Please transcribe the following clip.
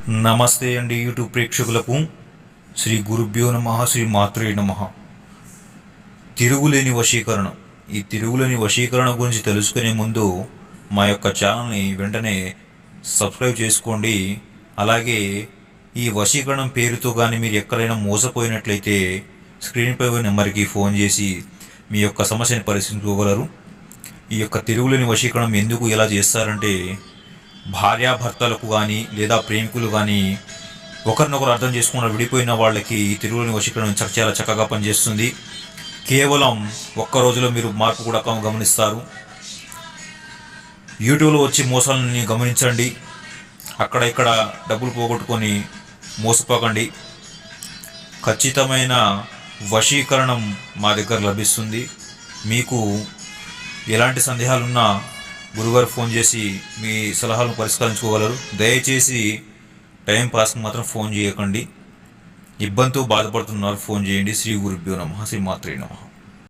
నమస్తే అండి యూట్యూబ్ ప్రేక్షకులకు. శ్రీ గురుభ్యో నమః, శ్రీ మాత్రే నమః. తిరుగులేని వశీకరణ. ఈ తిరుగులేని వశీకరణ గురించి తెలుసుకునే ముందు మా యొక్క ఛానల్ని వెంటనే సబ్స్క్రైబ్ చేసుకోండి. అలాగే ఈ వశీకరణం పేరుతో కానీ మీరు ఎక్కడైనా మోసపోయినట్లయితే స్క్రీన్పై నెంబర్కి ఫోన్ చేసి మీ యొక్క సమస్యని పరిశీలించుకోగలరు. ఈ యొక్క తిరుగులేని వశీకరణం ఎందుకు ఎలా చేస్తారంటే, భార్యాభర్తలకు కానీ లేదా ప్రేమికులు కానీ ఒకరినొకరు అర్థం చేసుకున్న విడిపోయిన వాళ్ళకి తిరుగులేని వశీకరణం చాలా చక్కగా పనిచేస్తుంది. కేవలం ఒక్క రోజులో మీరు మార్పు కూడా గమనిస్తారు. యూట్యూబ్లో వచ్చి మోసాలని గమనించండి. అక్కడ ఇక్కడ డబ్బులు పోగొట్టుకొని మోసపోకండి. ఖచ్చితమైన వశీకరణం మా దగ్గర లభిస్తుంది. మీకు ఎలాంటి సందేహాలున్నా గురుగారు ఫోన్ చేసి మీ సలహాలను పరిష్కరించుకోగలరు. దయచేసి టైం పాస్కి మాత్రం ఫోన్ చేయకండి. ఇబ్బందితో బాధపడుతున్నారు, ఫోన్ చేయండి. శ్రీ గురుభ్యో నమః, శ్రీ మాత్రే నమః.